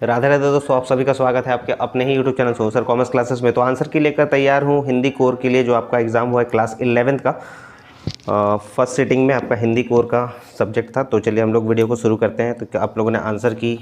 राधे राधे दोस्तों, आप सभी का स्वागत है आपके अपने ही YouTube channel sir commerce classes में। तो आंसर की लेकर तैयार हूँ हिंदी कोर के लिए, जो आपका एग्ज़ाम हुआ है क्लास 11th का। फर्स्ट सिटिंग में आपका हिंदी कोर का सब्जेक्ट था। तो चलिए हम लोग वीडियो को शुरू करते हैं। तो आप लोगों ने आंसर की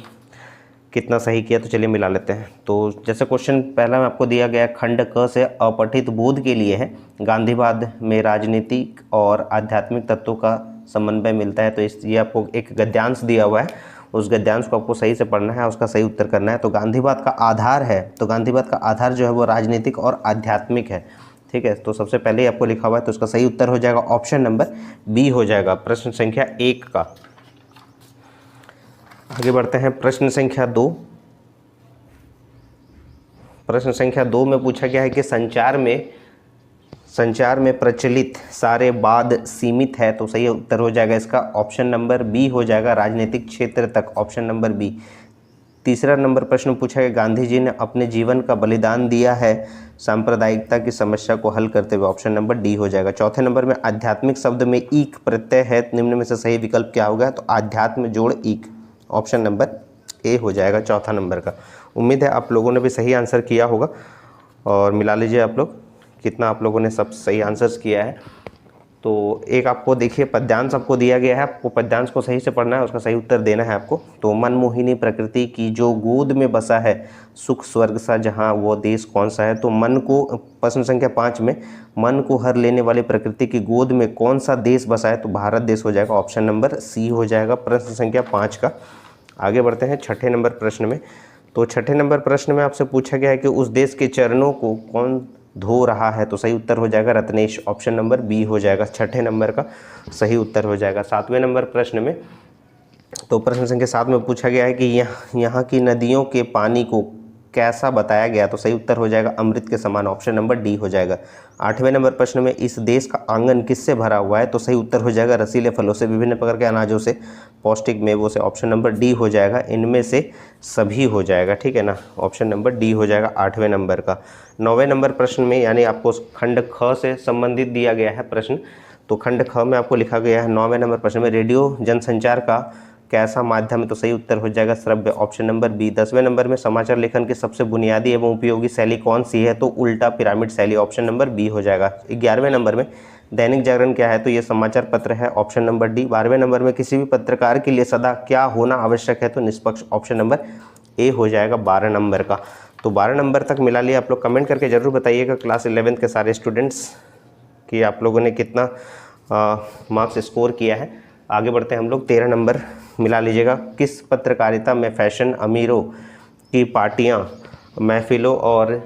कितना सही किया, तो चलिए मिला लेते हैं। तो जैसे क्वेश्चन पहला में आपको दिया गया, खंड क से अपठित बोध के लिए है, गांधीवाद में राजनीतिक और आध्यात्मिक तत्वों का समन्वय मिलता है। तो ये आपको एक गद्यांश दिया हुआ है, उस गद्यांश को आपको सही से पढ़ना है, उसका सही उत्तर करना है। तो गांधीवाद का आधार है, तो गांधीवाद का आधार जो है वो राजनीतिक और आध्यात्मिक है। ठीक है, तो सबसे पहले ही आपको लिखा हुआ है, तो उसका सही उत्तर हो जाएगा ऑप्शन नंबर बी हो जाएगा, प्रश्न संख्या 1 का। आगे बढ़ते हैं प्रश्न संख्या 2। प्रश्न संख्या 2 में पूछा गया है कि संचार में प्रचलित सारे वाद सीमित है। तो सही उत्तर हो जाएगा इसका ऑप्शन नंबर बी हो जाएगा, राजनीतिक क्षेत्र तक, ऑप्शन नंबर बी। तीसरा नंबर प्रश्न पूछा गया, गांधी जी ने अपने जीवन का बलिदान दिया है सांप्रदायिकता की समस्या को हल करते हुए, ऑप्शन नंबर डी हो जाएगा। चौथे नंबर में आध्यात्मिक शब्द में ईक प्रत्यय है, निम्न में से सही विकल्प क्या होगा? तो आध्यात्म जोड़ ईक, ऑप्शन नंबर ए हो जाएगा चौथा नंबर का। उम्मीद है आप लोगों ने भी सही आंसर किया होगा, और मिला लीजिए आप लोग कितना आप लोगों ने सब सही आंसर्स किया है। तो एक आपको देखिए पद्यांश आपको दिया गया है, आपको पद्यांश को सही से पढ़ना है, उसका सही उत्तर देना है आपको। तो मनमोहिनी प्रकृति की जो गोद में बसा है, सुख स्वर्ग सा जहाँ वो देश कौन सा है? तो मन को, प्रश्न संख्या 5 में, मन को हर लेने वाली प्रकृति की गोद में कौन सा देश बसा है? तो भारत देश हो जाएगा, ऑप्शन नंबर सी हो जाएगा प्रश्न संख्या 5 का। आगे बढ़ते हैं छठे नंबर प्रश्न में। तो छठे नंबर प्रश्न में आपसे पूछा गया है कि उस देश के चरणों को कौन धो रहा है? तो सही उत्तर हो जाएगा रत्नेश, ऑप्शन नंबर बी हो जाएगा, छठे नंबर का सही उत्तर हो जाएगा। सातवें नंबर प्रश्न में, तो प्रश्न संख्या 7 में पूछा गया है कि यहाँ की नदियों के पानी को कैसा बताया गया? तो सही उत्तर हो जाएगा अमृत के समान, ऑप्शन नंबर डी हो जाएगा। आठवें नंबर प्रश्न में, इस देश का आंगन किससे भरा हुआ है? तो सही उत्तर हो जाएगा रसीले फलों से, विभिन्न प्रकार के अनाजों से, पौष्टिक मेवों से, ऑप्शन नंबर डी हो जाएगा, इनमें से सभी हो जाएगा। ठीक है ना, ऑप्शन नंबर डी हो जाएगा आठवें नंबर का। नौवें नंबर प्रश्न में, यानी आपको खंड ख से संबंधित दिया गया है प्रश्न। तो खंड ख में आपको लिखा गया है नौवें नंबर प्रश्न में, रेडियो जनसंचार का कैसा माध्यम है? तो सही उत्तर हो जाएगा श्रव्य, ऑप्शन नंबर बी। 10वें नंबर में, समाचार लेखन की सबसे बुनियादी एवं उपयोगी शैली कौन सी है? तो उल्टा पिरामिड शैली, ऑप्शन नंबर बी हो जाएगा। 11वें नंबर में, दैनिक जागरण क्या है? तो ये समाचार पत्र है, ऑप्शन नंबर डी। 12वें नंबर में, किसी भी पत्रकार के लिए सदा क्या होना आवश्यक है? तो निष्पक्ष, ऑप्शन नंबर ए हो जाएगा 12 नंबर का। तो 12 नंबर तक मिला लिया आप लोग। कमेंट करके जरूर बताइएगा क्लास 11th के सारे स्टूडेंट्स कि आप लोगों ने कितना मार्क्स स्कोर किया है। आगे बढ़ते हैं हम लोग। 13 नंबर मिला लीजिएगा, किस पत्रकारिता में फैशन, अमीरों की पार्टियां, महफिलों और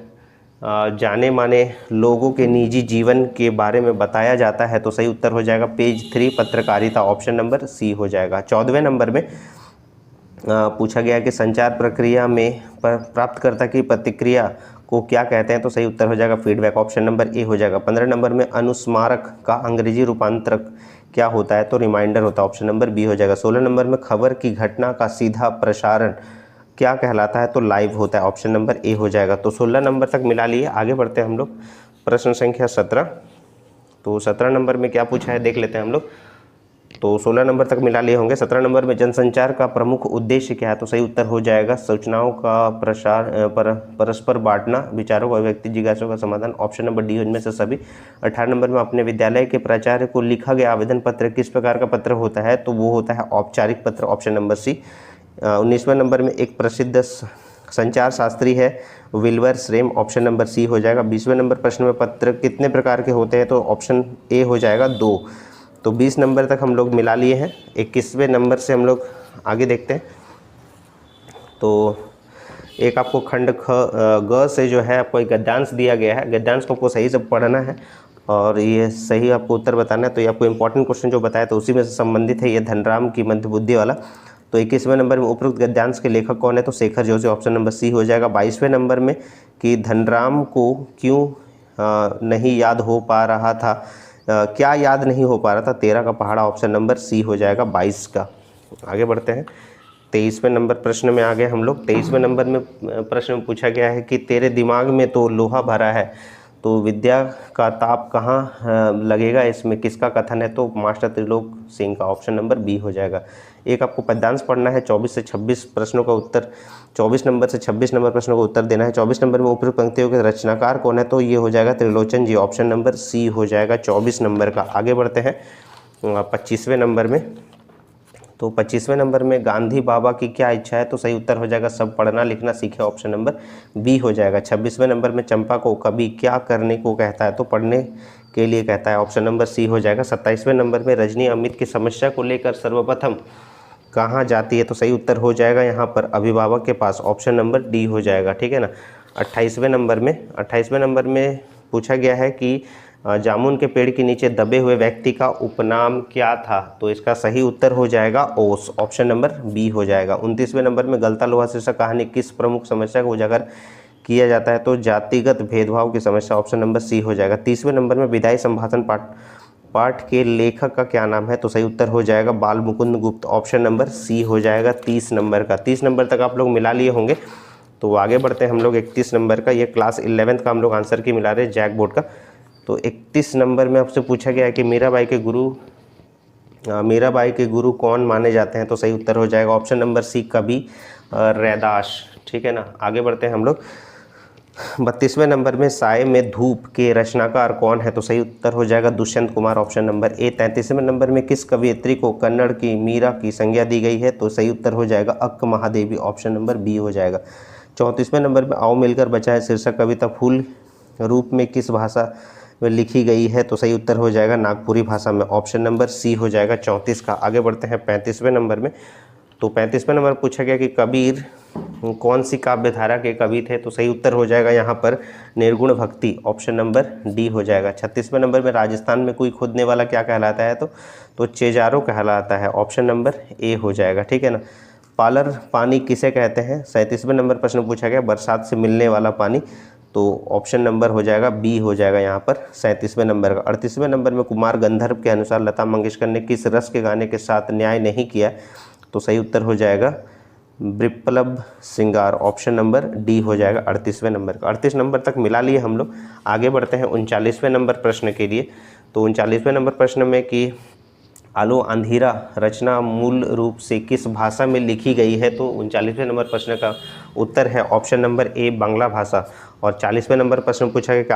जाने माने लोगों के निजी जीवन के बारे में बताया जाता है? तो सही उत्तर हो जाएगा पेज 3 पत्रकारिता, ऑप्शन नंबर सी हो जाएगा। 14वें नंबर में पूछा गया कि संचार प्रक्रिया में प्राप्तकर्ता की प्रतिक्रिया को क्या कहते हैं? तो सही उत्तर हो जाएगा फीडबैक, ऑप्शन नंबर ए हो जाएगा। 15 नंबर में, अनुस्मारक का अंग्रेजी रूपांतरक क्या होता है? तो रिमाइंडर होता है, ऑप्शन नंबर बी हो जाएगा। 16 नंबर में, खबर की घटना का सीधा प्रसारण क्या कहलाता है? तो लाइव होता है, ऑप्शन नंबर ए हो जाएगा। तो 16 नंबर तक मिला लिए। आगे बढ़ते हैं हम लोग प्रश्न संख्या 17। तो 17 नंबर में क्या पूछा है देख लेते हैं हम लोग। तो 16 नंबर तक मिला लिए होंगे। 17 नंबर में, जनसंचार का प्रमुख उद्देश्य क्या है? तो सही उत्तर हो जाएगा सूचनाओं का प्रसार, परस्पर बांटना, विचारों का, व्यक्ति जिज्ञासाओं का समाधान, ऑप्शन नंबर डी इनमें से सभी। 18 नंबर में, अपने विद्यालय के प्राचार्य को लिखा गया आवेदन पत्र किस प्रकार का पत्र होता है? तो वो होता है औपचारिक पत्र, ऑप्शन नंबर सी। 19वें नंबर में, एक प्रसिद्ध संचार शास्त्री है विल्बर श्रेम, ऑप्शन नंबर सी हो जाएगा। 20वें नंबर प्रश्न में, पत्र कितने प्रकार के होते हैं? तो ऑप्शन ए हो जाएगा 2। तो 20 नंबर तक हम लोग मिला लिए हैं। 21वें नंबर से हम लोग आगे देखते हैं। तो एक आपको खंड ख ग से जो है आपको एक गद्यांश दिया गया है, गद्यांश को आपको सही से पढ़ना है और ये सही आपको उत्तर बताना है। तो ये आपको इंपॉर्टेंट क्वेश्चन जो बताया तो उसी में से संबंधित है, ये धनराम की मंदबुद्धि वाला। तो 21वें नंबर में, उपरोक्त गद्यांश के लेखक कौन है? तो Shekhar Joshi, option number C हो जाएगा। 22वें नंबर में, कि धनराम को क्यों नहीं याद हो पा रहा था, क्या याद नहीं हो पा रहा था? 13 का पहाड़ा, ऑप्शन नंबर सी हो जाएगा 22 का। आगे बढ़ते हैं 23वें नंबर प्रश्न में आ गए हम लोग। 23वें नंबर में प्रश्न में पूछा गया है कि तेरे दिमाग में तो लोहा भरा है, तो विद्या का ताप कहाँ लगेगा, इसमें किसका कथन है? तो मास्टर त्रिलोक सिंह का, ऑप्शन नंबर बी हो जाएगा। एक आपको पद्यांश पढ़ना है, 24 से 26 प्रश्नों का उत्तर, 24 नंबर से 26 नंबर प्रश्नों का उत्तर देना है। 24 नंबर में उपयुक्त पंक्तियों के रचनाकार कौन है, तो ये हो जाएगा त्रिलोचन जी, ऑप्शन नंबर सी हो जाएगा 24 नंबर का। आगे बढ़ते हैं 25वें नंबर में। तो 25वें नंबर में गांधी बाबा की क्या इच्छा है, तो सही उत्तर हो जाएगा सब पढ़ना लिखना सीखे, ऑप्शन नंबर बी हो जाएगा। 26वें नंबर में चंपा को कवि क्या करने को कहता है, तो पढ़ने के लिए कहता है, ऑप्शन नंबर सी हो जाएगा। 27वें नंबर में रजनी अमित की समस्या को लेकर सर्वप्रथम कहाँ जाती है, तो सही उत्तर हो जाएगा यहाँ पर अभिभावक के पास, ऑप्शन नंबर डी हो जाएगा, ठीक है ना। 28वें नंबर में पूछा गया है कि जामुन के पेड़ के नीचे दबे हुए व्यक्ति का उपनाम क्या था, तो इसका सही उत्तर हो जाएगा ओस, ऑप्शन नंबर बी हो जाएगा। 29वें नंबर में गलता लोहा शीर्षक कहानी किस प्रमुख समस्या को उजागर किया जाता है, तो जातिगत भेदभाव की समस्या, ऑप्शन नंबर सी हो जाएगा। 30वें नंबर में विधायी संभाषण पाठ के लेखक का क्या नाम है, तो सही उत्तर हो जाएगा बाल मुकुंद गुप्त, ऑप्शन नंबर सी हो जाएगा 30 नंबर का। 30 नंबर तक आप लोग मिला लिए होंगे। तो आगे बढ़ते हैं हम लोग 31 नंबर का, ये क्लास 11th का हम लोग आंसर की मिला रहे हैं जैक बोर्ड का। तो 31 नंबर में आपसे पूछा गया है कि मीराबाई के गुरु कौन माने जाते हैं, तो सही उत्तर हो जाएगा ऑप्शन नंबर सी कवि रैदास, ठीक है ना। आगे बढ़ते हैं हम लोग 32वें नंबर में साय में धूप के रचनाकार कौन है, तो सही उत्तर हो जाएगा Dushyant Kumar, option number A. 33वें नंबर में किस कवयित्री को कन्नड़ की मीरा की संज्ञा दी गई है, तो सही उत्तर हो जाएगा अक्क महादेवी, ऑप्शन नंबर बी हो जाएगा। 34वें नंबर में आओ मिलकर बचाएं शीर्षक कविता फूल रूप में किस भाषा में लिखी गई है, तो सही उत्तर हो जाएगा नागपुरी भाषा में, ऑप्शन नंबर सी हो जाएगा 34 का। आगे बढ़ते हैं 35वें नंबर में। तो 35वें नंबर पूछा गया कि कबीर कौन सी काव्य धारा के कवि थे, तो सही उत्तर हो जाएगा यहाँ पर निर्गुण भक्ति, ऑप्शन नंबर डी हो जाएगा। 36वें नंबर में राजस्थान में कोई खोदने वाला क्या कहलाता है, तो चेजारो कहलाता है, ऑप्शन नंबर ए हो जाएगा, ठीक है ना। पालर पानी किसे कहते हैं, 37वें नंबर प्रश्न पूछा गया बरसात से मिलने वाला पानी, तो ऑप्शन नंबर हो जाएगा बी हो जाएगा यहाँ पर 37वें नंबर का। 38वें नंबर में कुमार गंधर्व के अनुसार लता मंगेशकर ने किस रस के गाने के साथ न्याय नहीं किया, तो सही उत्तर हो जाएगा विप्लव श्रृंगार, ऑप्शन नंबर डी हो जाएगा 38वें नंबर का। 38 नंबर तक मिला लिए हम लोग। आगे बढ़ते हैं 39वें नंबर प्रश्न के लिए। तो 39वें नंबर प्रश्न में कि आलो अंधेरा रचना मूल रूप से किस भाषा में लिखी गई है, तो 39वें नंबर प्रश्न का उत्तर है ऑप्शन नंबर ए बांग्ला भाषा। और 40वें नंबर प्रश्न पूछा गया कि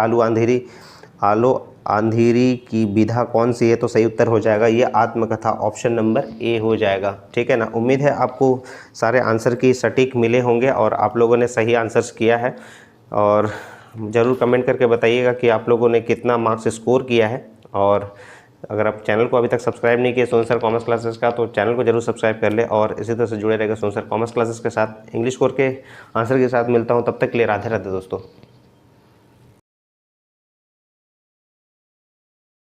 आलो अंधेरी की विधा कौन सी है, तो सही उत्तर हो जाएगा ये आत्मकथा, ऑप्शन नंबर ए हो जाएगा, ठीक है ना। उम्मीद है आपको सारे आंसर की सटीक मिले होंगे और आप लोगों ने सही आंसर्स किया है। और ज़रूर कमेंट करके बताइएगा कि आप लोगों ने कितना मार्क्स स्कोर किया है। और अगर आप चैनल को अभी तक सब्सक्राइब नहीं किए सोनू सर कॉमर्स क्लासेस का, तो चैनल को जरूर सब्सक्राइब कर ले और इसी तरह से जुड़े रहेगा सोनू सर कॉमर्स क्लासेस के साथ। इंग्लिश कोर्स के आंसर के साथ मिलता हूँ, तब तक के लिए राधे राधे दोस्तों।